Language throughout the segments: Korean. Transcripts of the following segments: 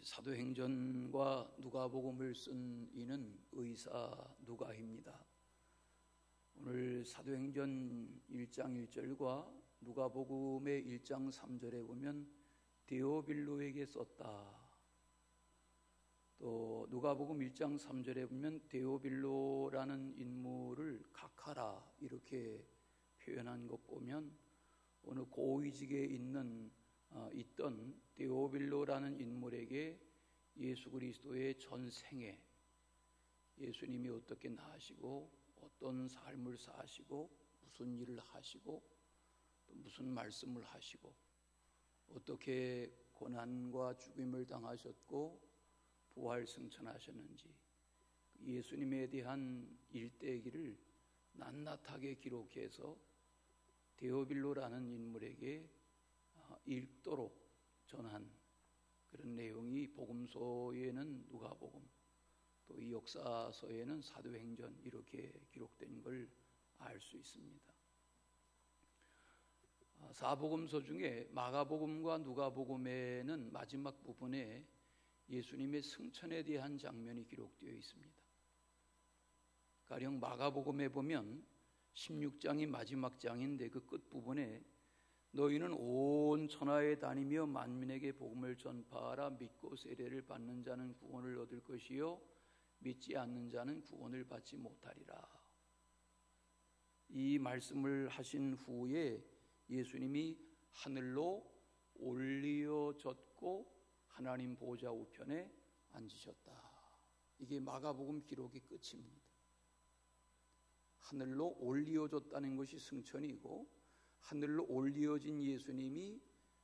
사도행전과 누가복음을 쓴 이는 의사 누가입니다. 오늘 사도행전 1장 1절과 누가복음의 1장 3절에 보면 데오빌로에게 썼다. 또 누가복음 1장 3절에 보면 데오빌로라는 인물을 각하라 이렇게 표현한 것 보면 어느 고위직에 있던 데오빌로라는 인물에게 예수 그리스도의 전생에 예수님이 어떻게 나시고 어떤 삶을 사시고 무슨 일을 하시고 또 무슨 말씀을 하시고 어떻게 고난과 죽임을 당하셨고 부활 승천하셨는지 예수님에 대한 일대기를 낱낱하게 기록해서 데오빌로라는 인물에게 읽도록 전한 그런 내용이 복음서에는 누가복음, 또 이 역사서에는 사도행전 이렇게 기록된 걸 알 수 있습니다. 사복음서 중에 마가복음과 누가복음에는 마지막 부분에 예수님의 승천에 대한 장면이 기록되어 있습니다. 가령 마가복음에 보면 16장이 마지막 장인데 그 끝부분에 너희는 온 천하에 다니며 만민에게 복음을 전파하라. 믿고 세례를 받는 자는 구원을 얻을 것이요 믿지 않는 자는 구원을 받지 못하리라. 이 말씀을 하신 후에 예수님이 하늘로 올리어졌고 하나님 보좌 우편에 앉으셨다. 이게 마가복음 기록의 끝입니다. 하늘로 올리어졌다는 것이 승천이고 하늘로 올리어진 예수님이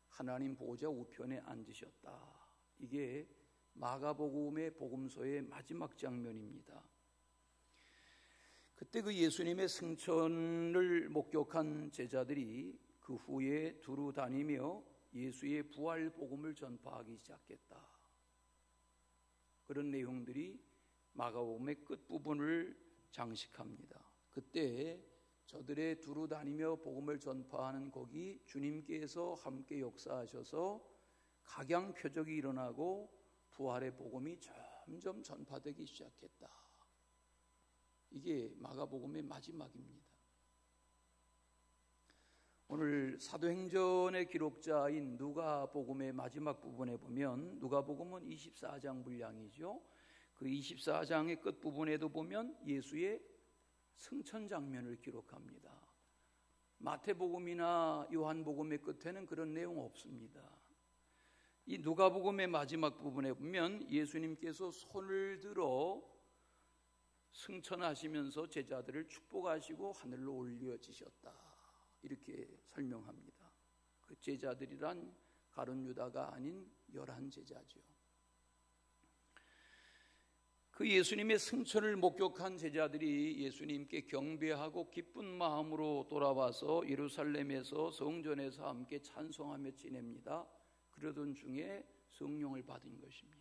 하나님 보좌 우편에 앉으셨다. 이게 마가복음의 복음서의 마지막 장면입니다. 그때 그 예수님의 승천을 목격한 제자들이 그 후에 두루 다니며 예수의 부활 복음을 전파하기 시작했다. 그런 내용들이 마가복음의 끝부분을 장식합니다. 그때 저들의 두루 다니며 복음을 전파하는 거기 주님께서 함께 역사하셔서 각양 표적이 일어나고 부활의 복음이 점점 전파되기 시작했다. 이게 마가복음의 마지막입니다. 오늘 사도행전의 기록자인 누가복음의 마지막 부분에 보면 누가복음은 24장 분량이죠. 그 24장의 끝부분에도 보면 예수의 승천 장면을 기록합니다. 마태복음이나 요한복음의 끝에는 그런 내용 없습니다. 이 누가복음의 마지막 부분에 보면 예수님께서 손을 들어 승천하시면서 제자들을 축복하시고 하늘로 올려지셨다. 이렇게 설명합니다. 그 제자들이란 가룟 유다가 아닌 11제자죠. 그 예수님의 승천을 목격한 제자들이 예수님께 경배하고 기쁜 마음으로 돌아와서 예루살렘에서 성전에서 함께 찬송하며 지냅니다. 그러던 중에 성령을 받은 것입니다.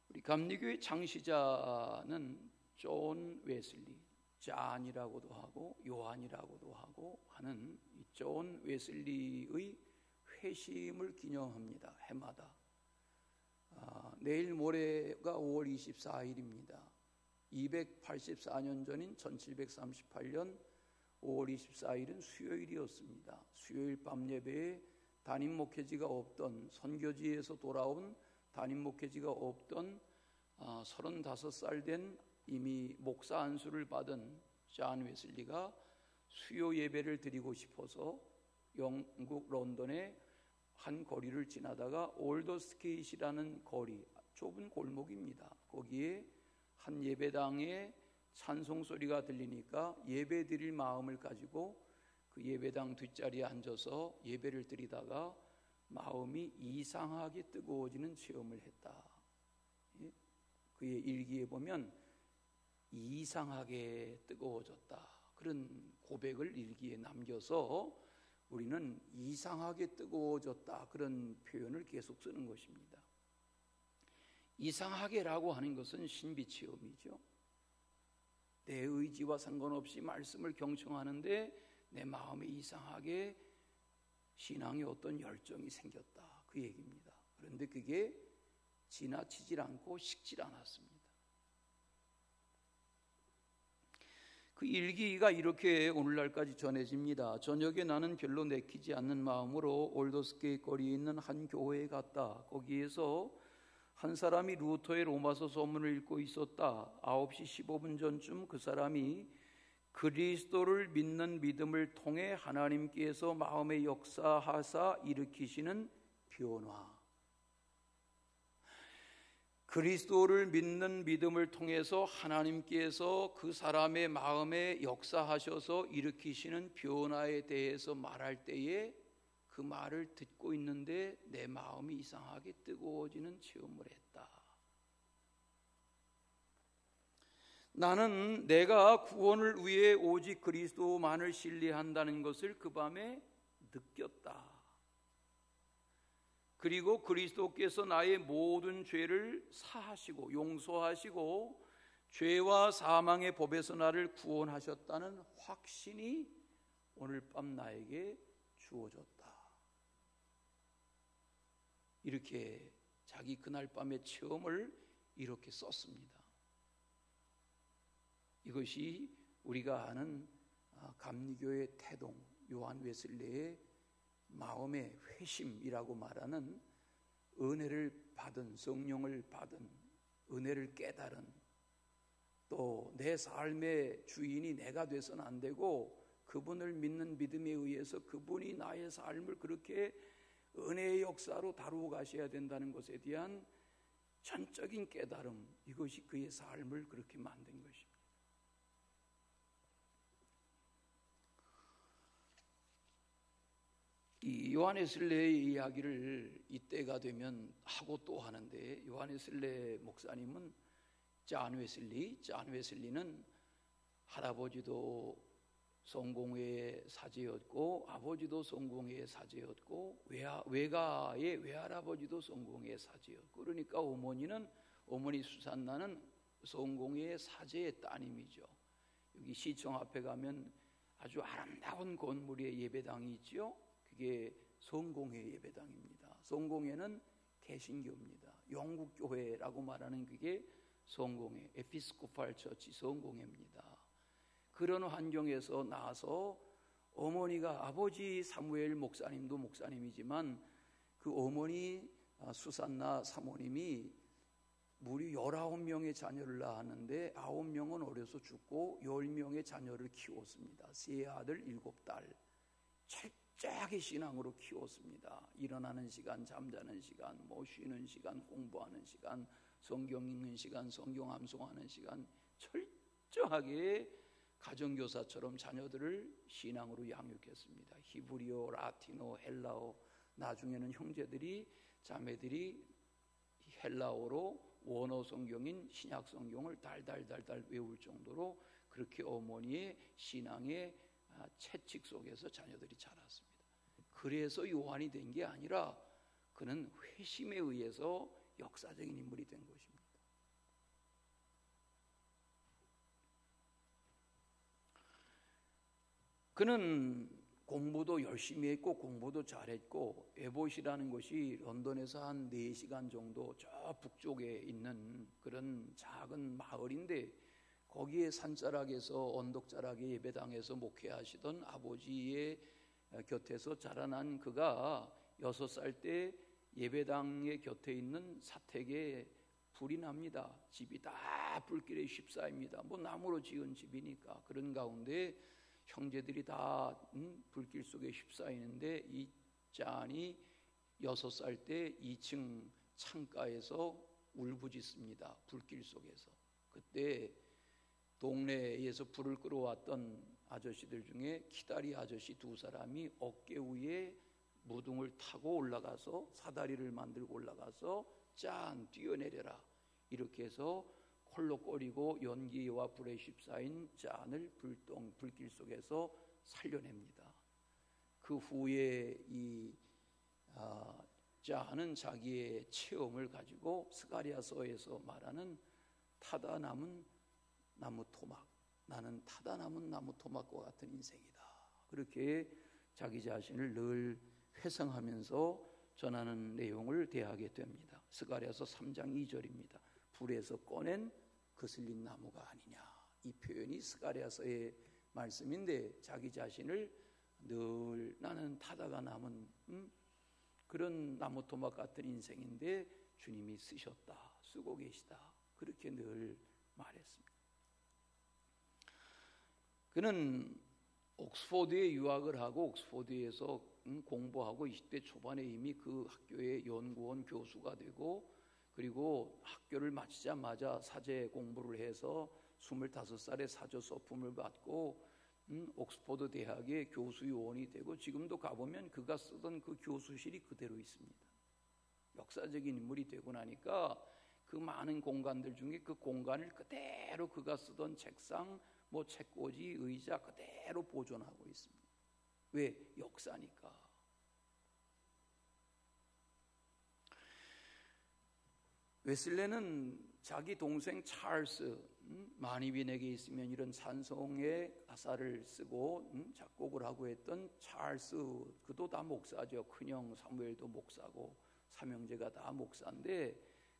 우리 감리교의 창시자는 존 웨슬리, 잔이라고도 하고 요한이라고도 하고 하는 이 존 웨슬리의 회심을 기념합니다. 해마다. 내일 모레가 5월 24일입니다. 284년 전인 1738년 5월 24일은 수요일이었습니다. 수요일 밤 예배에 담임 목회지가 없던 선교지에서 돌아온 담임 목회지가 없던 35살 된 이미 목사 안수를 받은 존 웨슬리가 수요 예배를 드리고 싶어서 영국 런던의 한 거리를 지나다가 올더스케이트라는 거리, 좁은 골목입니다. 거기에 한 예배당에 찬송 소리가 들리니까 예배 드릴 마음을 가지고 그 예배당 뒷자리에 앉아서 예배를 드리다가 마음이 이상하게 뜨거워지는 체험을 했다. 그의 일기에 보면 이상하게 뜨거워졌다. 그런 고백을 일기에 남겨서 우리는 이상하게 뜨거워졌다 그런 표현을 계속 쓰는 것입니다. 이상하게라고 하는 것은 신비체험이죠. 내 의지와 상관없이 말씀을 경청하는데 내 마음이 이상하게 신앙에 어떤 열정이 생겼다, 그 얘기입니다. 그런데 그게 지나치질 않고 식질 않았습니다. 그 일기가 이렇게 오늘날까지 전해집니다. 저녁에 나는 별로 내키지 않는 마음으로 올더스게이트 거리에 있는 한 교회에 갔다. 거기에서 한 사람이 루터의 로마서 서문을 읽고 있었다. 9시 15분 전쯤 그 사람이 그리스도를 믿는 믿음을 통해 하나님께서 마음의 역사하사 일으키시는 변화, 그리스도를 믿는 믿음을 통해서 하나님께서 그 사람의 마음에 역사하셔서 일으키시는 변화에 대해서 말할 때에 그 말을 듣고 있는데 내 마음이 이상하게 뜨거워지는 체험을 했다. 나는 내가 구원을 위해 오직 그리스도만을 신뢰한다는 것을 그 밤에 느꼈다. 그리고 그리스도께서 나의 모든 죄를 사하시고 용서하시고 죄와 사망의 법에서 나를 구원하셨다는 확신이 오늘 밤 나에게 주어졌다. 이렇게 자기 그날 밤의 체험을 이렇게 썼습니다. 이것이 우리가 아는 감리교의 태동, 요한 웨슬레의 마음의 회심이라고 말하는 은혜를 받은, 성령을 받은, 은혜를 깨달은, 또 내 삶의 주인이 내가 돼서는 안 되고 그분을 믿는 믿음에 의해서 그분이 나의 삶을 그렇게 은혜의 역사로 다루어 가셔야 된다는 것에 대한 전적인 깨달음, 이것이 그의 삶을 그렇게 만든 것입니다. 이 요한 웨슬레의 이야기를 이때가 되면 하고 또 하는데, 요한 웨슬레 목사님은 존 웨슬리는 할아버지도 성공회의 사제였고 아버지도 성공회의 사제였고 외가의 외할아버지도 성공회의 사제였고, 그러니까 어머니 수산나는 성공회의 사제의 따님이죠. 여기 시청 앞에 가면 아주 아름다운 건물의 예배당이 있죠. 그게 성공회 예배당입니다. 성공회는 개신교입니다. 영국교회라고 말하는 그게 성공회, 에피스코팔 처치 성공회입니다. 그런 환경에서 나와서 어머니가, 아버지 사무엘 목사님도 목사님이지만 그 어머니 수산나 사모님이 무려 19명의 자녀를 낳았는데 9명은 어려서 죽고 10명의 자녀를 키웠습니다. 3아들 7딸, 철저하게 신앙으로 키웠습니다. 일어나는 시간, 잠자는 시간, 쉬는 시간, 공부하는 시간, 성경 읽는 시간, 성경 암송하는 시간, 철저하게 가정교사처럼 자녀들을 신앙으로 양육했습니다. 히브리어, 라틴어, 헬라어, 나중에는 형제들이, 자매들이 헬라어로 원어 성경인 신약 성경을 달달달달 외울 정도로 그렇게 어머니의 신앙의 채찍 속에서 자녀들이 자랐습니다. 그래서 요한이 된 게 아니라 그는 회심에 의해서 역사적인 인물이 된 것입니다. 그는 공부도 열심히 했고 공부도 잘했고, 에봇이라는 것이 런던에서 한 4시간 정도 저 북쪽에 있는 그런 작은 마을인데, 거기에 산자락에서 언덕자락에 예배당에서 목회하시던 아버지의 곁에서 자라난 그가 6살 때 예배당의 곁에 있는 사택에 불이 납니다. 집이 다 불길에 휩싸입니다. 나무로 지은 집이니까. 그런 가운데 형제들이 다 불길 속에 휩싸이는데 이 짠이 6살 때 2층 창가에서 울부짖습니다. 불길 속에서. 그때 동네에서 불을 끌어왔던 아저씨들 중에 키다리 아저씨 2사람이 어깨 위에 무등을 타고 올라가서 사다리를 만들고 올라가서 짠 뛰어내려라, 이렇게 해서 콜록거리고 연기와 불에 휩싸인 짠을 불길 속에서 살려냅니다. 그 후에 이 짠은 자기의 체험을 가지고 스가랴서에서 말하는 타다 남은 나무 토막, 나는 타다 남은 나무 토막과 같은 인생이다, 그렇게 자기 자신을 늘 회상하면서 전하는 내용을 대하게 됩니다. 스가랴서 3장 2절입니다. 불에서 꺼낸 거슬린 나무가 아니냐. 이 표현이 스가랴서의 말씀인데 자기 자신을 늘 나는 타다가 남은 그런 나무 토막 같은 인생인데 주님이 쓰고 계시다. 그렇게 늘 말했습니다. 그는 옥스포드에 유학을 하고 옥스포드에서 공부하고 20대 초반에 이미 그 학교의 연구원 교수가 되고, 그리고 학교를 마치자마자 사제 공부를 해서 25살에 사저 서품을 받고 옥스포드 대학의 교수 요원이 되고, 지금도 가보면 그가 쓰던 그 교수실이 그대로 있습니다. 역사적인 인물이 되고 나니까 그 많은 공간들 중에 그 공간을 그대로 그가 쓰던 책상, 책꽂이, 의자 그대로 보존하고 있습니다. 왜? 역사니까. 웨슬레는 자기 동생 찰스, 마니빈에게 있으면 이런 찬송의 가사를 쓰고 작곡을 하고 했던 찰스, 그도 다 목사죠. 큰형 사무엘도 목사고 삼형제가 다 목사인데,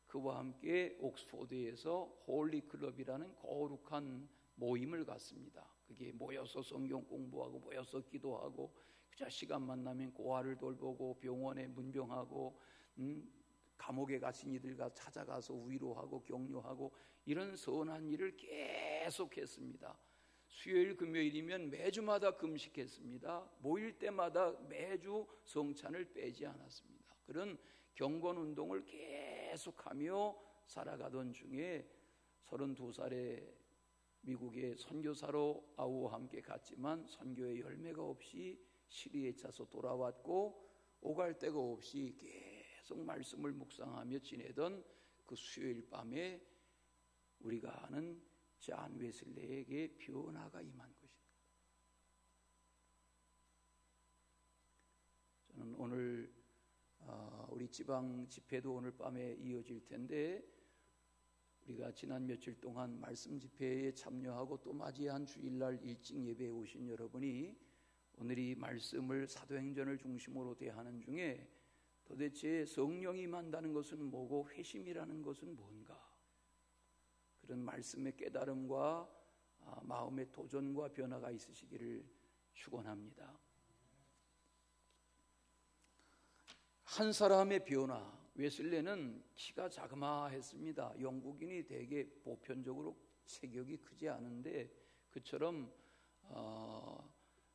그와 함께 옥스포드에서 홀리 클럽이라는 거룩한 모임을 갖습니다. 그게 모여서 성경 공부하고 모여서 기도하고, 그저 시간만 나면 고아를 돌보고 병원에 문병하고 감옥에 갇힌 이들과 찾아가서 위로하고 격려하고, 이런 선한 일을 계속했습니다. 수요일 금요일이면 매주마다 금식했습니다. 모일 때마다 매주 성찬을 빼지 않았습니다. 그런 경건 운동을 계속하며 살아가던 중에 32살에 미국의 선교사로 아우와 함께 갔지만 선교의 열매가 없이 시리에 차서 돌아왔고, 오갈 데가 없이 계속 말씀을 묵상하며 지내던 그 수요일 밤에 우리가 아는 존 웨슬레에게 변화가 임한 것입니다. 저는 오늘 우리 지방 집회도 오늘 밤에 이어질 텐데, 우리가 지난 며칠 동안 말씀 집회에 참여하고 또 맞이한 주일날 일찍 예배에 오신 여러분이 오늘 이 말씀을 사도행전을 중심으로 대하는 중에 도대체 성령이 임한다는 것은 뭐고 회심이라는 것은 뭔가, 그런 말씀의 깨달음과 마음의 도전과 변화가 있으시기를 축원합니다. 한 사람의 변화. 웨슬레는 키가 자그마했습니다. 영국인이 되게 보편적으로 체격이 크지 않은데, 그처럼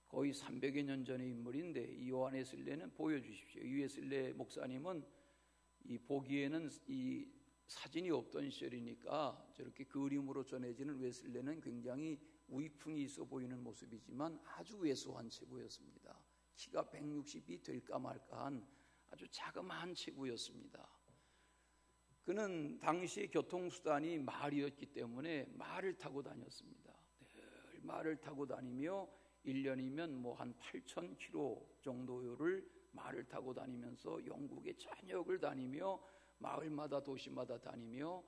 거의 300여 년 전의 인물인데, 이 요한 웨슬레는 보여주십시오. 이 웨슬레 목사님은 이 보기에는 이 사진이 없던 시절이니까 저렇게 그림으로 전해지는 웨슬레는 굉장히 우익풍이 있어 보이는 모습이지만 아주 왜소한 체구였습니다. 키가 160이 될까 말까한 아주 자그마한 체구였습니다. 그는 당시 교통수단이 말이었기 때문에 말을 타고 다녔습니다. 늘 말을 타고 다니며 1년이면 한 8,000km 정도를 말을 타고 다니면서 영국의 전역을 다니며 마을마다 도시마다 다니며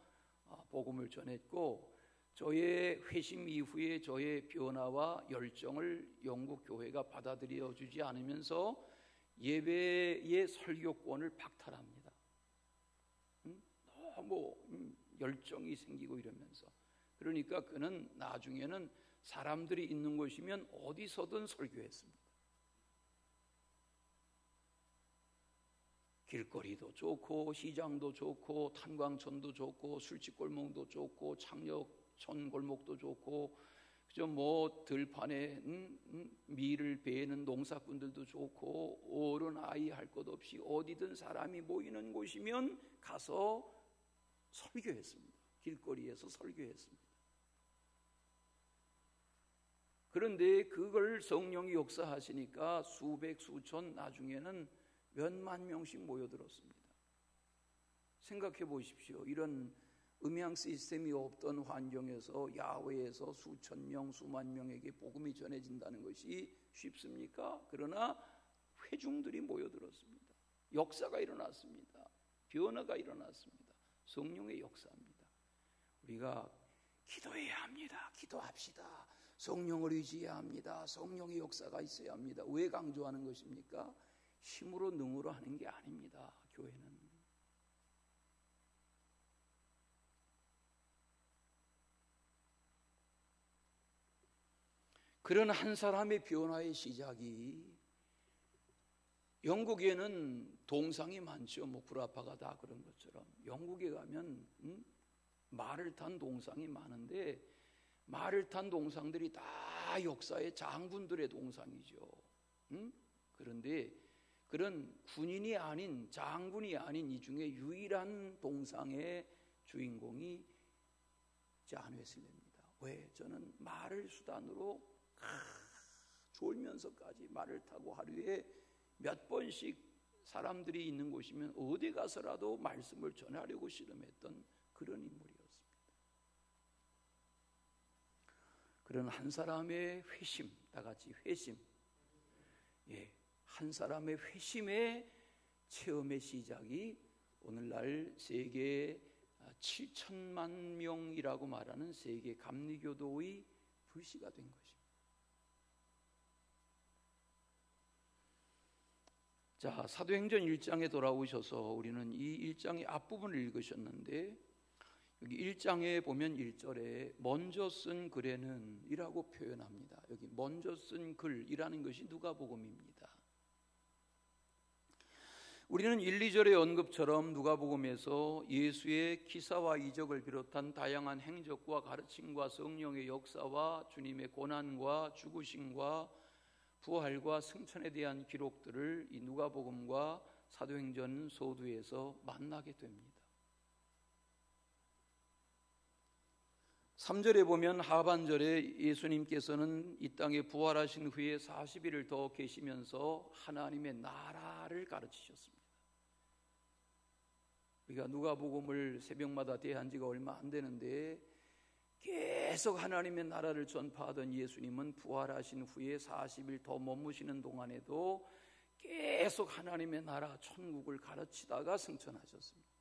복음을 전했고, 저의 회심 이후에 저의 변화와 열정을 영국 교회가 받아들여 주지 않으면서 예배의 설교권을 박탈합니다. 너무 열정이 생기고 이러면서, 그러니까 그는 나중에는 사람들이 있는 곳이면 어디서든 설교했습니다. 길거리도 좋고 시장도 좋고 탄광촌도 좋고 술집골목도 좋고 창녕촌 골목도 좋고, 그저 들판에 밀을 베는 농사꾼들도 좋고 어른 아이 할 것 없이 어디든 사람이 모이는 곳이면 가서 설교했습니다. 길거리에서 설교했습니다. 그런데 그걸 성령이 역사하시니까 수백 수천, 나중에는 몇만 명씩 모여들었습니다. 생각해 보십시오. 이런 음향 시스템이 없던 환경에서 야외에서 수천 명, 수만 명에게 복음이 전해진다는 것이 쉽습니까? 그러나 회중들이 모여들었습니다. 역사가 일어났습니다. 변화가 일어났습니다. 성령의 역사입니다. 우리가 기도해야 합니다. 기도합시다. 성령을 의지해야 합니다. 성령의 역사가 있어야 합니다. 왜 강조하는 것입니까? 힘으로 능으로 하는 게 아닙니다. 교회는. 그런 한 사람의 변화의 시작이, 영국에는 동상이 많죠. 뭐 구라파가 다 그런 것처럼 영국에 가면 말을 탄 동상이 많은데, 말을 탄 동상들이 다 역사의 장군들의 동상이죠. 그런데 그런 군인이 아닌, 장군이 아닌 이 중에 유일한 동상의 주인공이 잔 웨슬리입니다. 왜? 저는 말을 수단으로 졸면서까지 말을 타고 하루에 몇 번씩 사람들이 있는 곳이면 어디 가서라도 말씀을 전하려고 씨름했던 그런 인물이었습니다. 그런 한 사람의 회심, 다 같이 회심, 한 사람의 회심의 체험의 시작이 오늘날 세계 7천만 명이라고 말하는 세계 감리교도의 불씨가 된 것입니다. 자, 사도행전 1장에 돌아오셔서 우리는 이 1장의 앞부분을 읽으셨는데, 여기 1장에 보면 1절에 먼저 쓴 글에는 이라고 표현합니다. 여기 먼저 쓴 글이라는 것이 누가복음입니다. 우리는 1, 2절의 언급처럼 누가복음에서 예수의 기사와 이적을 비롯한 다양한 행적과 가르침과 성령의 역사와 주님의 고난과 죽으심과 부활과 승천에 대한 기록들을 이 누가복음과 사도행전 서두에서 만나게 됩니다. 3절에 보면 하반절에 예수님께서는 이 땅에 부활하신 후에 40일을 더 계시면서 하나님의 나라를 가르치셨습니다. 우리가 누가복음을 새벽마다 대한 지가 얼마 안 되는데 계속 하나님의 나라를 전파하던 예수님은 부활하신 후에 40일 더 머무시는 동안에도 계속 하나님의 나라, 천국을 가르치다가 승천하셨습니다.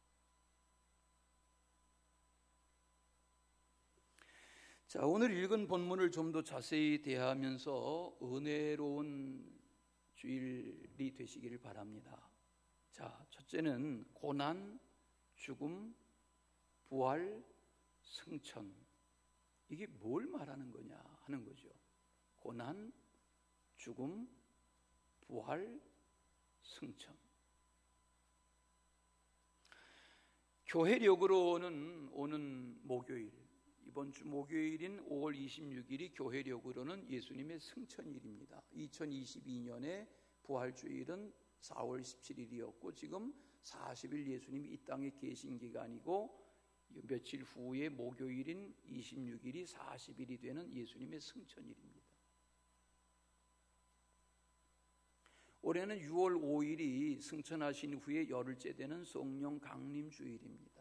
자, 오늘 읽은 본문을 좀 더 자세히 대하면서 은혜로운 주일이 되시기를 바랍니다. 자, 첫째는 고난, 죽음, 부활, 승천. 이게 뭘 말하는 거냐 하는 거죠. 고난, 죽음, 부활, 승천. 교회력으로는 오는 목요일, 이번 주 목요일인 5월 26일이 교회력으로는 예수님의 승천일입니다. 2022년에 부활주일은 4월 17일이었고 지금 40일 예수님이 이 땅에 계신 기간이고, 며칠 후에 목요일인 26일이 40일이 되는 예수님의 승천일입니다. 올해는 6월 5일이 승천하신 후에 열흘째 되는 성령 강림주일입니다.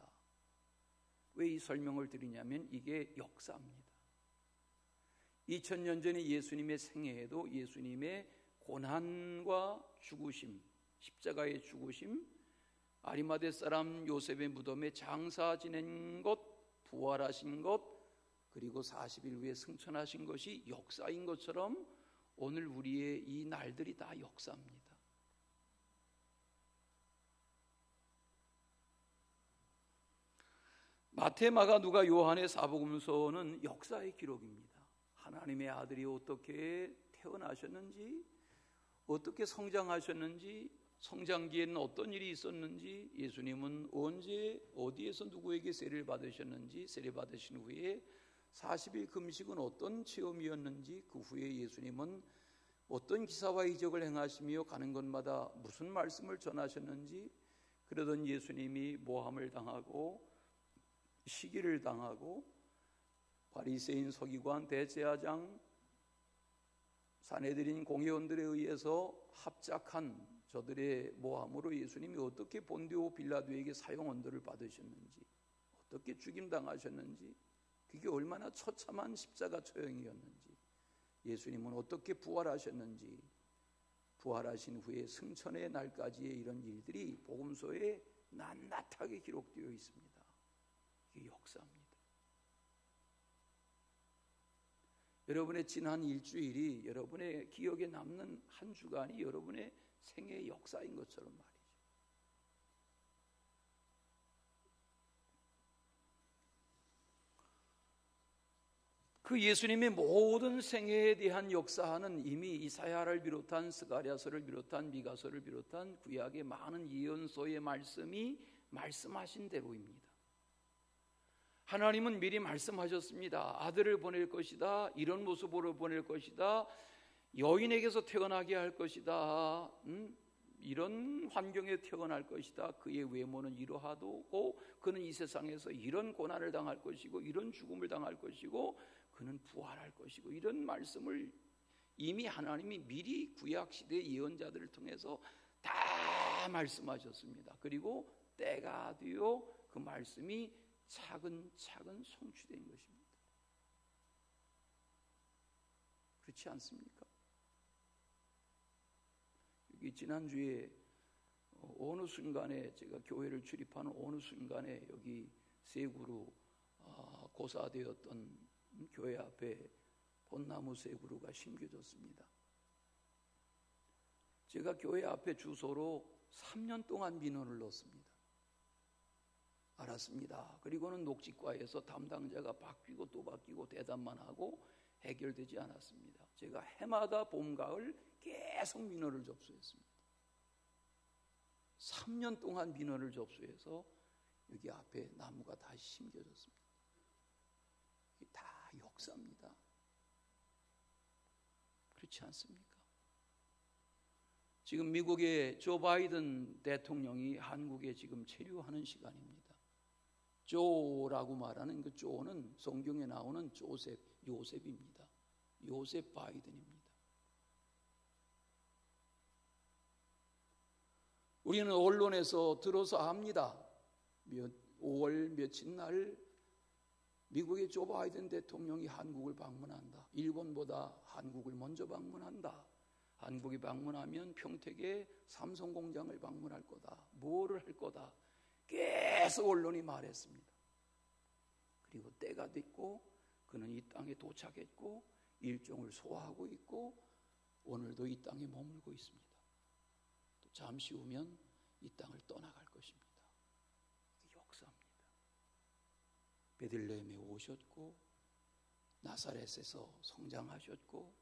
왜 이 설명을 드리냐면 이게 역사입니다. 2000년 전에 예수님의 생애에도 예수님의 고난과 죽으심, 십자가의 죽으심, 아리마대 사람 요셉의 무덤에 장사 지낸 것, 부활하신 것, 그리고 40일 후에 승천하신 것이 역사인 것처럼 오늘 우리의 이 날들이 다 역사입니다. 마태, 마가, 누가, 요한의 사복음서는 역사의 기록입니다. 하나님의 아들이 어떻게 태어나셨는지, 어떻게 성장하셨는지, 성장기에는 어떤 일이 있었는지, 예수님은 언제 어디에서 누구에게 세례를 받으셨는지, 세례 받으신 후에 40일 금식은 어떤 체험이었는지, 그 후에 예수님은 어떤 기사와 이적을 행하시며 가는 곳마다 무슨 말씀을 전하셨는지, 그러던 예수님이 모함을 당하고 시기를 당하고 바리새인, 서기관, 대제사장, 산헤드린 공회원들에 의해서 합작한 저들의 모함으로 예수님이 어떻게 본디오 빌라도에게 사형 언도를 받으셨는지, 어떻게 죽임당하셨는지, 그게 얼마나 처참한 십자가 처형이었는지, 예수님은 어떻게 부활하셨는지, 부활하신 후에 승천의 날까지의 이런 일들이 복음서에 낱낱하게 기록되어 있습니다. 이게 역사입니다. 여러분의 지난 일주일이 여러분의 기억에 남는 한 주간이 여러분의 생애의 역사인 것처럼 말이죠. 그 예수님의 모든 생애에 대한 역사는 이미 이사야를 비롯한 스가랴서를 비롯한 미가서를 비롯한 구약의 많은 예언서의 말씀이 말씀하신 대로입니다. 하나님은 미리 말씀하셨습니다. 아들을 보낼 것이다. 이런 모습으로 보낼 것이다. 여인에게서 태어나게 할 것이다. 이런 환경에 태어날 것이다. 그의 외모는 이러하고 그는 이 세상에서 이런 고난을 당할 것이고 이런 죽음을 당할 것이고 그는 부활할 것이고 이런 말씀을 이미 하나님이 미리 구약시대의 예언자들을 통해서 다 말씀하셨습니다. 그리고 때가 되어 그 말씀이 차근차근 성취된 것입니다. 그렇지 않습니까? 여기 지난주에 어느 순간에 제가 교회를 출입하는 어느 순간에 여기 세 그루 고사되었던 교회 앞에 벚나무 세 그루가 심겨졌습니다. 제가 교회 앞에 주소로 3년 동안 민원을 넣었습니다. 알았습니다. 그리고는 녹지과에서 담당자가 바뀌고 또 바뀌고 대답만 하고 해결되지 않았습니다. 제가 해마다 봄, 가을 계속 민원을 접수했습니다. 3년 동안 민원을 접수해서 여기 앞에 나무가 다시 심겨졌습니다. 이게 다 역사입니다. 그렇지 않습니까? 지금 미국의 조 바이든 대통령이 한국에 지금 체류하는 시간입니다. 조라고 말하는 그 조는 성경에 나오는 요셉입니다. 요셉 바이든입니다. 우리는 언론에서 들어서 압니다. 5월 며칠 날 미국의 조 바이든 대통령이 한국을 방문한다. 일본보다 한국을 먼저 방문한다. 한국이 방문하면 평택의 삼성 공장을 방문할 거다. 뭐를 할 거다. 계속 언론이 말했습니다. 그리고 때가 됐고 그는 이 땅에 도착했고 일정을 소화하고 있고 오늘도 이 땅에 머물고 있습니다. 또 잠시 후면 이 땅을 떠나갈 것입니다. 이게 역사입니다. 베들레헴에 오셨고 나사렛에서 성장하셨고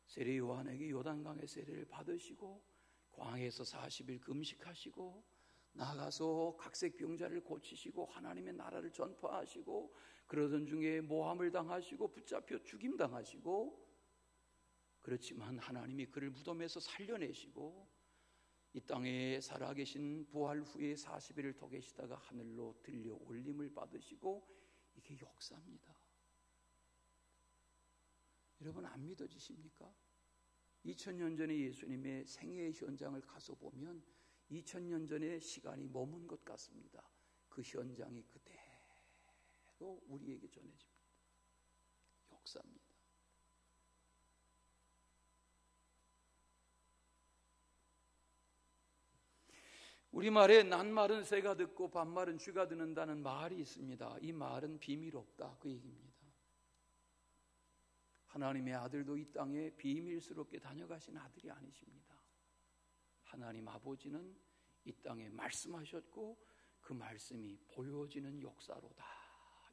세례 요한에게 요단강의 세례를 받으시고 광야에서 40일 금식하시고 나가서 각색 병자를 고치시고 하나님의 나라를 전파하시고 그러던 중에 모함을 당하시고 붙잡혀 죽임당하시고 그렇지만 하나님이 그를 무덤에서 살려내시고 이 땅에 살아계신 부활 후에 40일을 더 계시다가 하늘로 들려 올림을 받으시고 이게 역사입니다. 여러분 안 믿어지십니까? 2000년 전에 예수님의 생애의 현장을 가서 보면 2000년 전에 시간이 머문 것 같습니다. 그 현장이 그대로 우리에게 전해집니다. 역사입니다. 우리말에 낱말은 새가 듣고 반말은 쥐가 듣는다는 말이 있습니다. 이 말은 비밀 없다 그 얘기입니다. 하나님의 아들도 이 땅에 비밀스럽게 다녀가신 아들이 아니십니다. 하나님 아버지는 이 땅에 말씀하셨고 그 말씀이 보여지는 역사로 다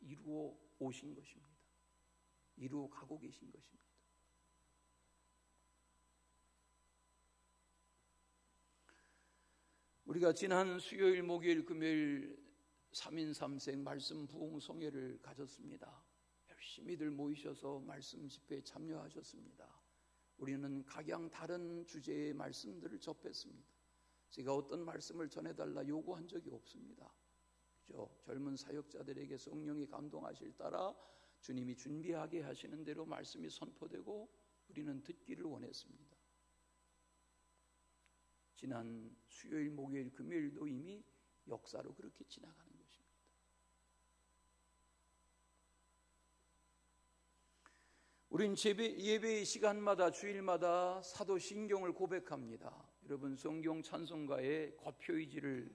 이루어 오신 것입니다. 이루어 가고 계신 것입니다. 우리가 지난 수요일, 목요일, 금요일 3인 3색 말씀 부흥송회를 가졌습니다. 열심히들 모이셔서 말씀 집회에 참여하셨습니다. 우리는 각양 다른 주제의 말씀들을 접했습니다. 제가 어떤 말씀을 전해달라 요구한 적이 없습니다. 그렇죠? 젊은 사역자들에게 성령이 감동하실 따라 주님이 준비하게 하시는 대로 말씀이 선포되고 우리는 듣기를 원했습니다. 지난 수요일, 목요일, 금요일도 이미 역사로 그렇게 지나가는 것입니다. 우린 예배의 시간마다 주일마다 사도신경을 고백합니다. 여러분 성경 찬송가의 겉표이지를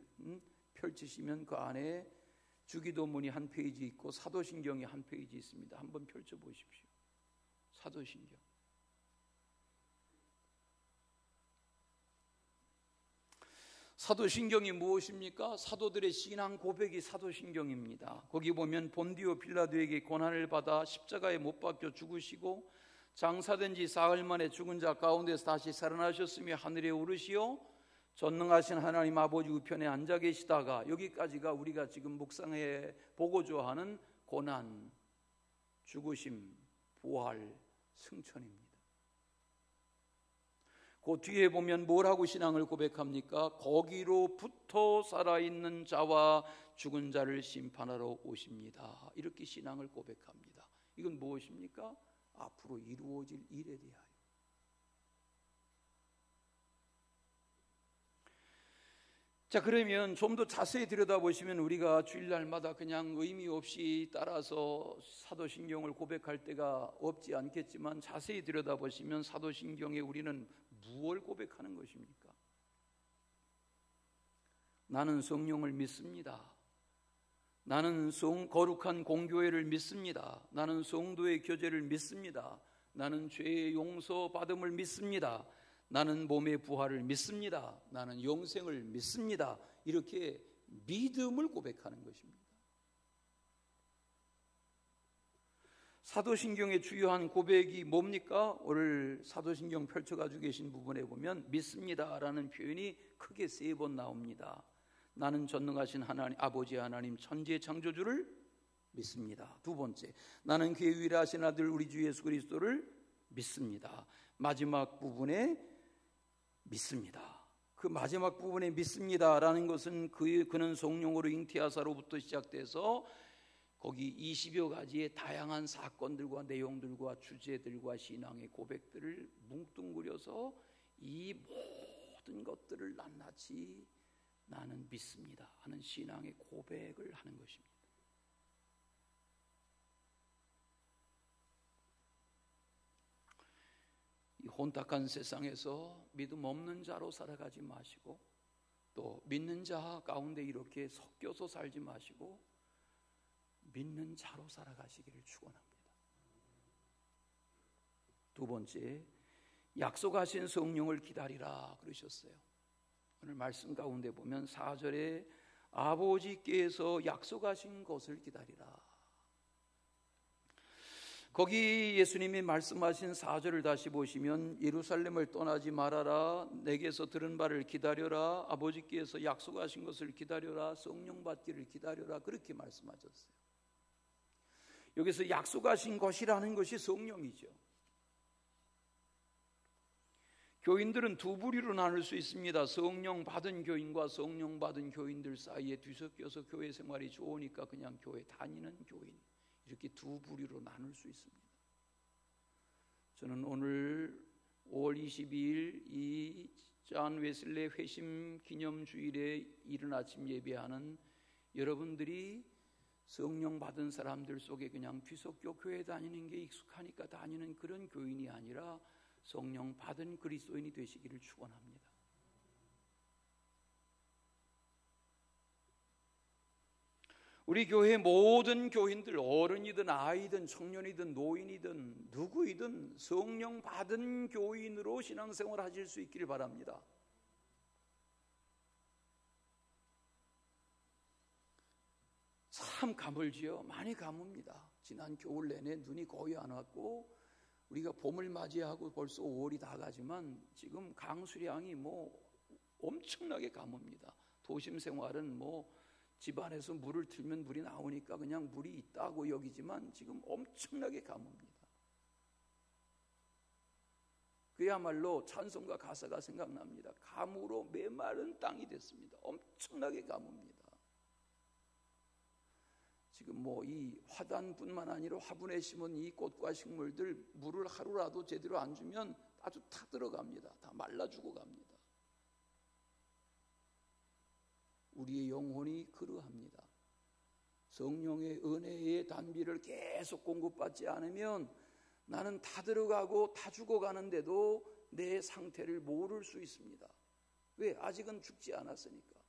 펼치시면 그 안에 주기도문이 한 페이지 있고 사도신경이 한 페이지 있습니다. 한번 펼쳐보십시오. 사도신경. 사도신경이 무엇입니까? 사도들의 신앙 고백이 사도신경입니다. 거기 보면 본디오 빌라도에게 고난을 받아 십자가에 못 박혀 죽으시고 장사된 지 사흘 만에 죽은 자 가운데서 다시 살아나셨으며 하늘에 오르시어 전능하신 하나님 아버지 우편에 앉아 계시다가, 여기까지가 우리가 지금 묵상해 보고자 하는 고난, 죽으심, 부활, 승천입니다. 그 뒤에 보면 뭐라고 신앙을 고백합니까? 거기로부터 살아있는 자와 죽은 자를 심판하러 오십니다. 이렇게 신앙을 고백합니다. 이건 무엇입니까? 앞으로 이루어질 일에 대하여. 자, 그러면 좀 더 자세히 들여다보시면 우리가 주일날마다 그냥 의미 없이 따라서 사도신경을 고백할 때가 없지 않겠지만, 자세히 들여다보시면 사도신경에 우리는 무엇을 고백하는 것입니까? 나는 성령을 믿습니다. 나는 거룩한 공교회를 믿습니다. 나는 성도의 교제를 믿습니다. 나는 죄의 용서 받음을 믿습니다. 나는 몸의 부활을 믿습니다. 나는 영생을 믿습니다. 이렇게 믿음을 고백하는 것입니다. 사도신경의 주요한 고백이 뭡니까? 오늘 사도신경 펼쳐가지고 계신 부분에 보면 믿습니다라는 표현이 크게 3번 나옵니다. 나는 전능하신 하나님, 아버지 하나님 천지의 창조주를 믿습니다. 2번째, 나는 그의 유일하신 아들 우리 주 예수 그리스도를 믿습니다. 마지막 부분에 믿습니다. 그 마지막 부분에 믿습니다라는 것은 그는 성령으로 잉태하사로부터 시작돼서 거기 20여 가지의 다양한 사건들과 내용들과 주제들과 신앙의 고백들을 뭉뚱그려서 이 모든 것들을 낱낱이 나는 믿습니다 하는 신앙의 고백을 하는 것입니다. 이 혼탁한 세상에서 믿음 없는 자로 살아가지 마시고, 또 믿는 자 가운데 이렇게 섞여서 살지 마시고 믿는 자로 살아가시기를 축원합니다. 2번째, 약속하신 성령을 기다리라 그러셨어요. 오늘 말씀 가운데 보면 4절에 아버지께서 약속하신 것을 기다리라. 거기 예수님이 말씀하신 4절을 다시 보시면 예루살렘을 떠나지 말아라, 내게서 들은 바를 기다려라, 아버지께서 약속하신 것을 기다려라, 성령 받기를 기다려라, 그렇게 말씀하셨어요. 여기서 약속하신 것이라는 것이 성령이죠. 교인들은 두 부류로 나눌 수 있습니다. 성령 받은 교인과 성령 받은 교인들 사이에 뒤섞여서 교회 생활이 좋으니까 그냥 교회 다니는 교인, 이렇게 두 부류로 나눌 수 있습니다. 저는 오늘 5월 22일 이 존 웨슬리 회심 기념주일에 이른 아침 예배하는 여러분들이 성령 받은 사람들 속에 그냥 뒤섞여 교회 다니는 게 익숙하니까 다니는 그런 교인이 아니라 성령 받은 그리스도인이 되시기를 축원합니다. 우리 교회 모든 교인들, 어른이든 아이든 청년이든 노인이든 누구이든 성령 받은 교인으로 신앙생활 하실 수 있기를 바랍니다. 참 가물지요. 많이 가뭅니다. 지난 겨울 내내 눈이 거의 안 왔고 우리가 봄을 맞이하고 벌써 5월이 다 가지만 지금 강수량이 엄청나게 가뭅니다. 도심 생활은 집안에서 물을 틀면 물이 나오니까 그냥 물이 있다고 여기지만 지금 엄청나게 가뭅니다. 그야말로 찬송가 가사가 생각납니다. 가무로 메마른 땅이 됐습니다. 엄청나게 가뭅니다. 지금 이 화단뿐만 아니라 화분에 심은 이 꽃과 식물들 물을 하루라도 제대로 안 주면 아주 타 들어갑니다. 다 말라 죽어 갑니다. 우리의 영혼이 그러합니다. 성령의 은혜의 단비를 계속 공급받지 않으면 나는 다 들어가고 다 죽어가는데도 내 상태를 모를 수 있습니다. 왜? 아직은 죽지 않았으니까.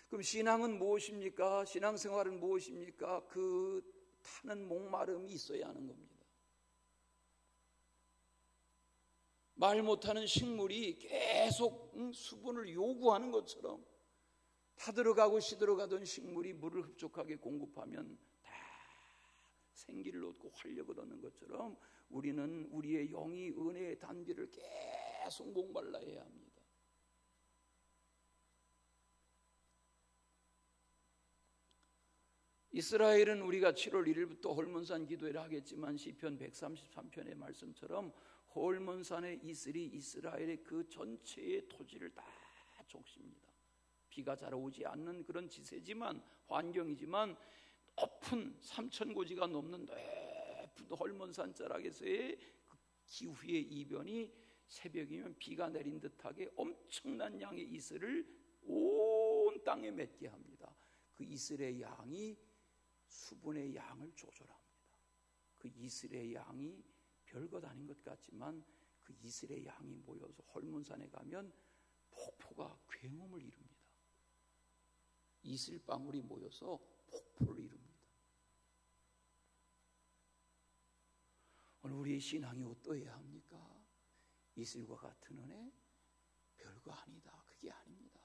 그럼 신앙은 무엇입니까? 신앙생활은 무엇입니까? 그 타는 목마름이 있어야 하는 겁니다. 말 못하는 식물이 계속 수분을 요구하는 것처럼 타들어가고 시들어가던 식물이 물을 흡족하게 공급하면 다 생기를 얻고 활력을 얻는 것처럼 우리는 우리의 영이 은혜의 단비를 계속 목말라 해야 합니다. 이스라엘은 우리가 7월 1일부터 홀몬산 기도회를 하겠지만 시편 133편의 말씀처럼 홀몬산의 이슬이 이스라엘의 그 전체의 토지를 다 적십니다. 비가 잘 오지 않는 그런 지세지만 환경이지만 높은 3,000고지가 넘는 높은 홀몬산 자락에서의 그 기후의 이변이 새벽이면 비가 내린 듯하게 엄청난 양의 이슬을 온 땅에 맺게 합니다. 그 이슬의 양이 수분의 양을 조절합니다. 그 이슬의 양이 별것 아닌 것 같지만 그 이슬의 양이 모여서 홀몬산에 가면 폭포가 굉음을 이룹니다. 이슬방울이 모여서 폭포를 이룹니다. 오늘 우리의 신앙이 어떠해야 합니까? 이슬과 같은 은혜? 별거 아니다. 그게 아닙니다.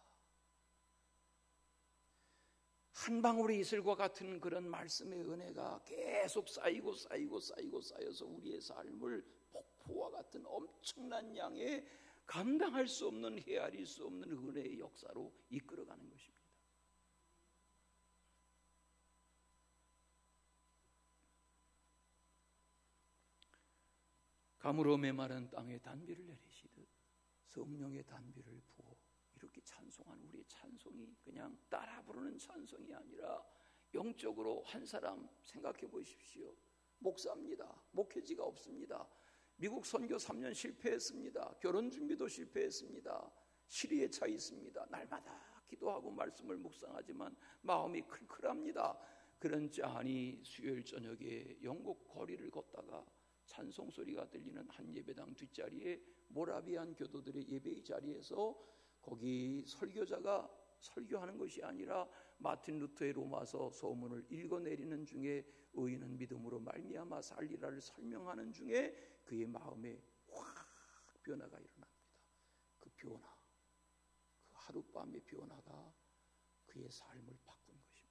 한 방울의 이슬과 같은 그런 말씀의 은혜가 계속 쌓여서 우리의 삶을 폭포와 같은 엄청난 양의 감당할 수 없는 헤아릴 수 없는 은혜의 역사로 이끌어가는 것입니다. 가물어 메마른 땅에 단비를 내리시듯 성령의 단비를 부어 이렇게 찬송한 우리의 찬송이 그냥 따라 부르는 찬송이 아니라 영적으로 한 사람 생각해 보십시오. 목사입니다. 목회지가 없습니다. 미국 선교 3년 실패했습니다. 결혼 준비도 실패했습니다. 시리에 차 있습니다. 날마다 기도하고 말씀을 묵상하지만 마음이 클클합니다. 그런 짠이 수요일 저녁에 영국 거리를 걷다가 찬송 소리가 들리는 한 예배당 뒷자리에 모라비안 교도들의 예배의 자리에서 거기 설교자가 설교하는 것이 아니라 마틴 루터의 로마서 서문을 읽어내리는 중에 의인은 믿음으로 말미암아 살리라를 설명하는 중에 그의 마음에 확 변화가 일어납니다. 그 변화, 그 하룻밤의 변화가 그의 삶을 바꾼 것입니다.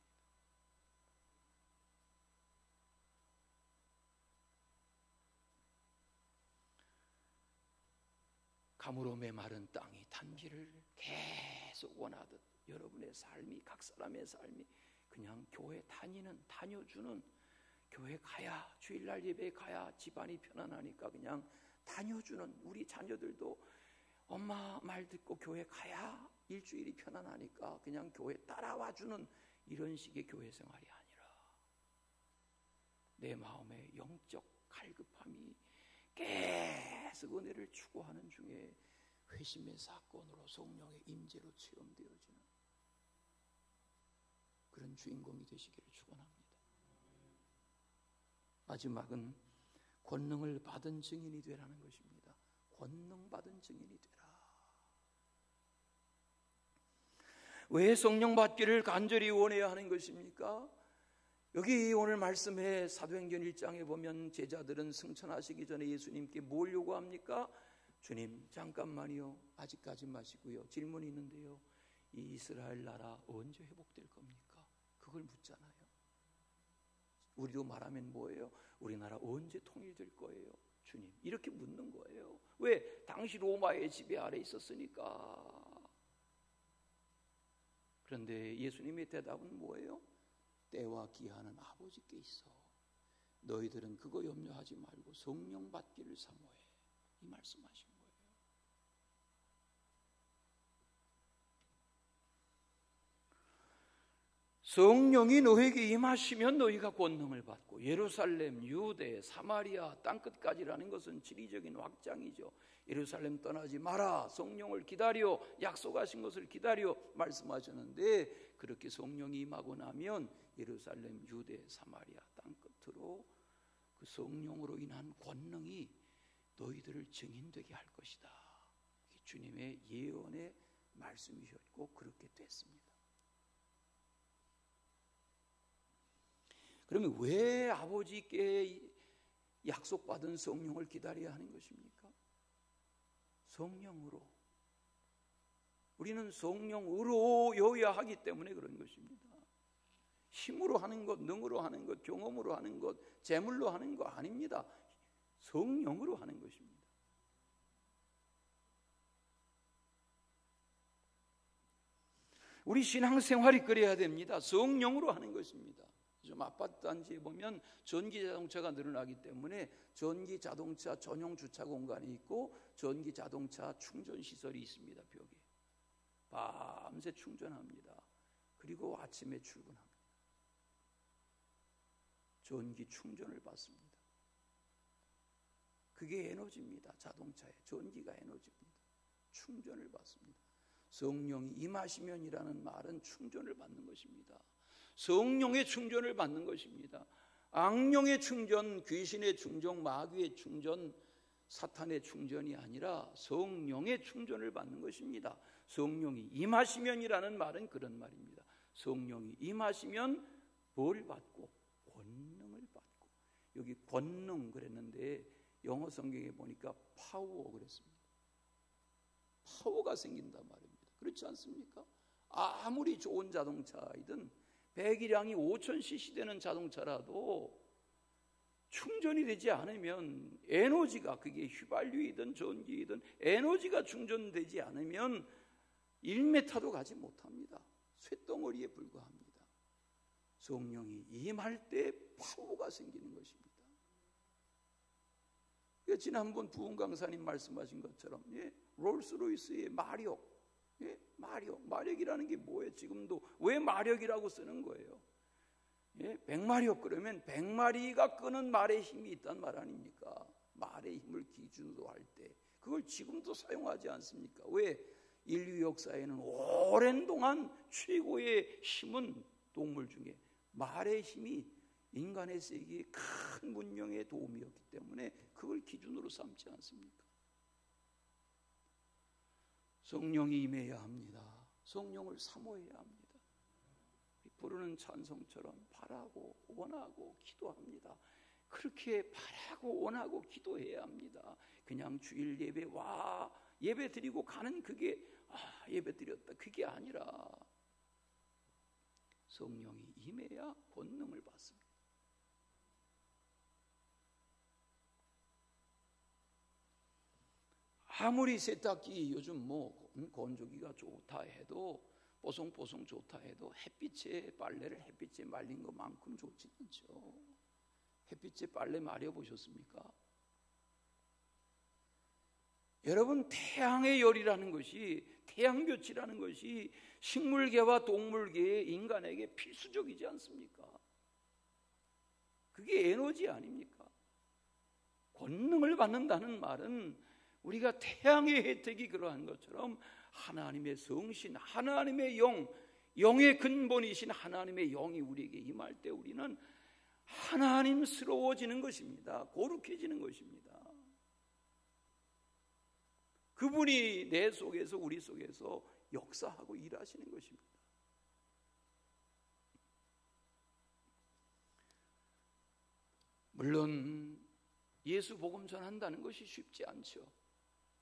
가물어 메마른 땅이 단비를 계속 원하듯 여러분의 삶이, 각 사람의 삶이 그냥 교회 다녀주는, 교회 가야, 주일날 예배에 가야 집안이 편안하니까 그냥 다녀주는, 우리 자녀들도 엄마 말 듣고 교회 가야 일주일이 편안하니까 그냥 교회 따라와주는 이런 식의 교회 생활이 아니라 내 마음의 영적 갈급함이 계속 은혜를 추구하는 중에 회심의 사건으로 성령의 임재로 체험되어지는 그런 주인공이 되시기를 축원합니다. 마지막은 권능을 받은 증인이 되라는 것입니다. 권능 받은 증인이 되라. 왜 성령 받기를 간절히 원해야 하는 것입니까? 여기 오늘 말씀에 사도행전 1장에 보면 제자들은 승천하시기 전에 예수님께 뭘 요구합니까? 주님 잠깐만요. 아직까지 마시고요. 질문이 있는데요. 이 이스라엘 나라 언제 회복될 겁니까? 그걸 묻잖아요. 우리도 말하면 뭐예요? 우리나라 언제 통일될 거예요? 주님 이렇게 묻는 거예요. 왜? 당시 로마의 지배 아래 있었으니까. 그런데 예수님의 대답은 뭐예요? 때와 기한은 아버지께 있어. 너희들은 그거 염려하지 말고 성령 받기를 사모해. 이 말씀하신 거예요. 성령이 너에게 임하시면 너희가 권능을 받고 예루살렘, 유대, 사마리아 땅끝까지라는 것은 지리적인 확장이죠. 예루살렘 떠나지 마라. 성령을 기다려. 약속하신 것을 기다려 말씀하셨는데 그렇게 성령이 임하고 나면 예루살렘, 유대, 사마리아 땅끝으로 그 성령으로 인한 권능이 너희들을 증인되게 할 것이다. 주님의 예언의 말씀이셨고 그렇게 됐습니다. 그러면 왜 아버지께 약속받은 성령을 기다려야 하는 것입니까? 성령으로. 우리는 성령으로여야 하기 때문에 그런 것입니다. 힘으로 하는 것, 능으로 하는 것, 경험으로 하는 것, 재물로 하는 거 아닙니다. 성령으로 하는 것입니다. 우리 신앙생활이 그래야 됩니다. 성령으로 하는 것입니다. 좀 아파트 단지에 보면 전기 자동차가 늘어나기 때문에 전기 자동차 전용 주차 공간이 있고 전기 자동차 충전 시설이 있습니다. 벽에 밤새 충전합니다. 그리고 아침에 출근합니다. 전기 충전을 받습니다. 그게 에너지입니다. 자동차에 전기가 에너지입니다. 충전을 받습니다. 성령이 임하시면이라는 말은 충전을 받는 것입니다. 성령의 충전을 받는 것입니다. 악령의 충전, 귀신의 충전, 마귀의 충전, 사탄의 충전이 아니라 성령의 충전을 받는 것입니다. 성령이 임하시면이라는 말은 그런 말입니다. 성령이 임하시면 뭘 받고? 권능을 받고. 여기 권능 그랬는데 영어 성경에 보니까 파워 그랬습니다. 파워가 생긴단 말입니다. 그렇지 않습니까? 아무리 좋은 자동차이든 배기량이 5000cc 되는 자동차라도 충전이 되지 않으면 에너지가, 그게 휘발유이든 전기이든 에너지가 충전되지 않으면 1m도 가지 못합니다. 쇳덩어리에 불과합니다. 성령이 임할 때 파워가 생기는 것입니다. 지난번 부흥 강사님 말씀하신 것처럼 롤스로이스의 마력, 마력이라는 게 뭐예요? 지금도 왜 마력이라고 쓰는 거예요? 100마력 그러면 100마리가 끄는 말의 힘이 있단 말 아닙니까? 말의 힘을 기준으로 할 때 그걸 지금도 사용하지 않습니까? 왜? 인류 역사에는 오랜 동안 최고의 힘은 동물 중에 말의 힘이 인간의 세계에 큰 문명에 도움이었기 때문에 그걸 기준으로 삼지 않습니까? 성령이 임해야 합니다. 성령을 사모해야 합니다. 부르는 찬송처럼 바라고 원하고 기도합니다. 그렇게 바라고 원하고 기도해야 합니다. 그냥 주일 예배 와 예배 드리고 가는 그게 예배 드렸다 그게 아니라 성령이 임해야 권능을 받습니다. 아무리 세탁기 요즘 건조기가 좋다 해도 뽀송뽀송 좋다 해도 햇빛에 빨래를 햇빛에 말린 것만큼 좋지 않죠. 햇빛에 빨래 말려 보셨습니까? 여러분 태양의 열이라는 것이 태양볕이라는 것이 식물계와 동물계의 인간에게 필수적이지 않습니까? 그게 에너지 아닙니까? 권능을 받는다는 말은 우리가 태양의 혜택이 그러한 것처럼 하나님의 성신, 하나님의 영, 영의 근본이신 하나님의 영이 우리에게 임할 때 우리는 하나님스러워지는 것입니다. 거룩해지는 것입니다. 그분이 내 속에서 우리 속에서 역사하고 일하시는 것입니다. 물론 예수 복음 전한다는 것이 쉽지 않죠.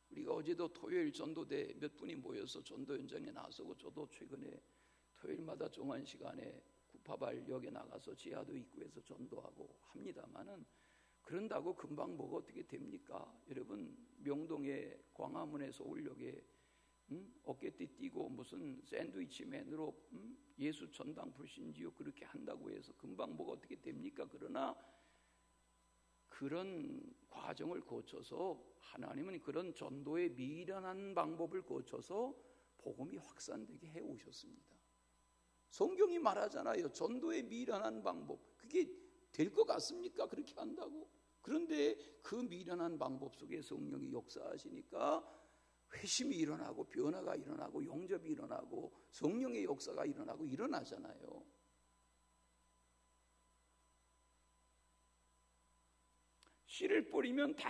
우리가 어제도 토요일 전도대 몇 분이 모여서 전도 현장에 나서고 저도 최근에 토요일마다 정한 시간에 구파발역에 나가서 지하도 입구에서 전도하고 합니다마는 그런다고 금방 뭐가 어떻게 됩니까? 여러분 명동의 광화문의 서울역에 어깨띠 띄고 무슨 샌드위치맨으로 예수 전당 불신지요 그렇게 한다고 해서 금방 뭐가 어떻게 됩니까? 그러나 그런 과정을 거쳐서 하나님은 그런 전도의 미련한 방법을 거쳐서 복음이 확산되게 해오셨습니다. 성경이 말하잖아요. 전도의 미련한 방법. 그게 될 것 같습니까? 그렇게 한다고? 그런데 그 미련한 방법 속에 성령이 역사하시니까 회심이 일어나고 변화가 일어나고 영접이 일어나고 성령의 역사가 일어나고 일어나잖아요. 씨를 뿌리면 다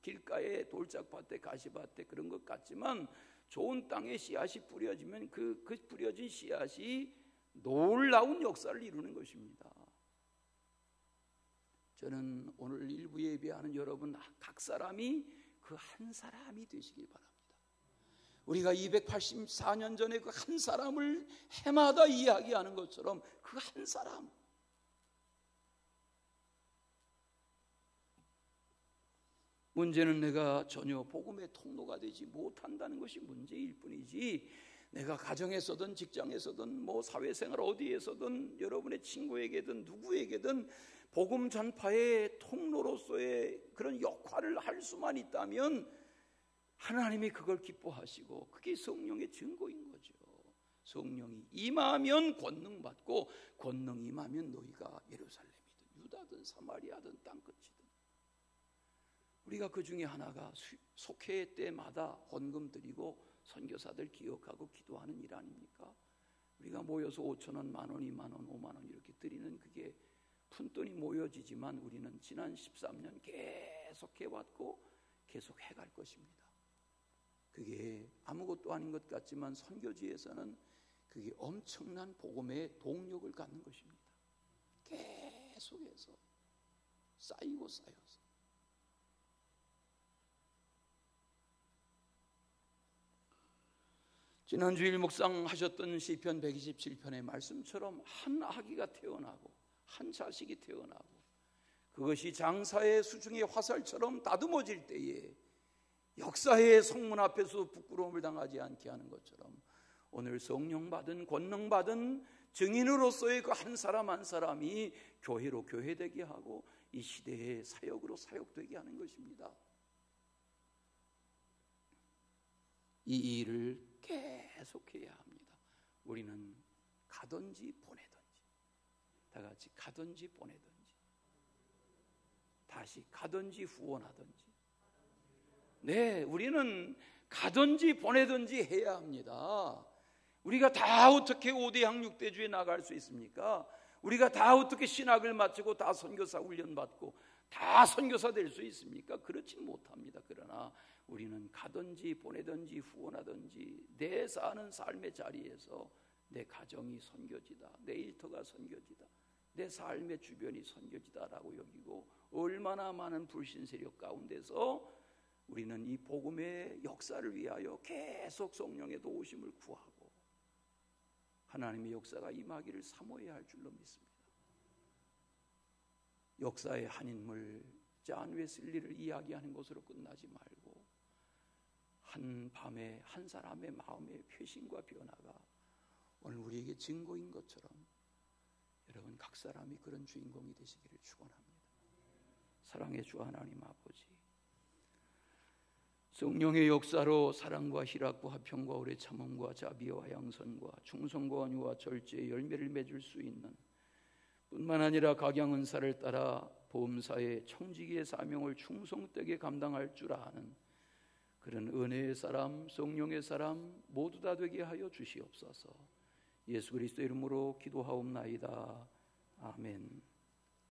길가에 돌짝밭에 가시밭에 그런 것 같지만 좋은 땅에 씨앗이 뿌려지면 그 뿌려진 씨앗이 놀라운 역사를 이루는 것입니다. 저는 오늘 일부 예배하는 여러분 각 사람이 그 한 사람이 되시길 바랍니다. 우리가 284년 전에 그 한 사람을 해마다 이야기하는 것처럼 그 한 사람, 문제는 내가 전혀 복음의 통로가 되지 못한다는 것이 문제일 뿐이지, 내가 가정에서든 직장에서든 뭐 사회생활 어디에서든 여러분의 친구에게든 누구에게든 복음 전파의 통로로서의 그런 역할을 할 수만 있다면 하나님이 그걸 기뻐하시고 그게 성령의 증거인 거죠. 성령이 임하면 권능 받고, 권능 임하면 너희가 예루살렘이든 유다든 사마리아든 땅끝이든, 우리가 그 중에 하나가 속회 때마다 헌금 드리고 선교사들 기억하고 기도하는 일 아닙니까? 우리가 모여서 5,000원, 10,000원, 20,000원, 50,000원 이렇게 드리는 그게 푼돈이 모여지지만 우리는 지난 13년 계속 해왔고 계속 해갈 것입니다. 그게 아무것도 아닌 것 같지만 선교지에서는 그게 엄청난 복음의 동력을 갖는 것입니다. 계속해서 쌓이고 쌓여서. 지난주일 묵상하셨던 시편 127편의 말씀처럼 한 아기가 태어나고 한 자식이 태어나고 그것이 장사의 수중의 화살처럼 다듬어질 때에 역사의 성문 앞에서 부끄러움을 당하지 않게 하는 것처럼 오늘 성령 받은 권능 받은 증인으로서의 그 한 사람 한 사람이 교회로 교회되게 하고 이 시대의 사역으로 사역되게 하는 것입니다. 이 일을 계속해야 합니다. 우리는 가든지 보내든지, 다 같이 가든지 보내든지, 다시 가든지 후원하든지, 네, 우리는 가든지 보내든지 해야 합니다. 우리가 다 어떻게 5대 항육대주에 나갈 수 있습니까? 우리가 다 어떻게 신학을 마치고 다 선교사 훈련 받고 다 선교사 될 수 있습니까? 그렇지 못합니다. 그러나 우리는 가든지 보내든지 후원하든지 내 사는 삶의 자리에서 내 가정이 선교지다, 내 일터가 선교지다, 내 삶의 주변이 선교지다라고 여기고 얼마나 많은 불신 세력 가운데서 우리는 이 복음의 역사를 위하여 계속 성령의 도우심을 구하고 하나님의 역사가 임하기를 사모해야 할 줄로 믿습니다. 역사의 한 인물 존 웨슬리를 이야기하는 것으로 끝나지 말고 한 밤에 한 사람의 마음의 회심과 변화가 오늘 우리에게 증거인 것처럼 여러분 각 사람이 그런 주인공이 되시기를 축원합니다. 사랑의 주 하나님 아버지, 성령의 역사로 사랑과 희락과 화평과 오래 참음과 자비와 양선과 충성과 온유와 절제의 열매를 맺을 수 있는, 뿐만 아니라 각양은사를 따라 보험사의 청지기의 사명을 충성되게 감당할 줄 아는 그런 은혜의 사람, 성령의 사람 모두 다 되게 하여 주시옵소서. 예수 그리스도 이름으로 기도하옵나이다. 아멘.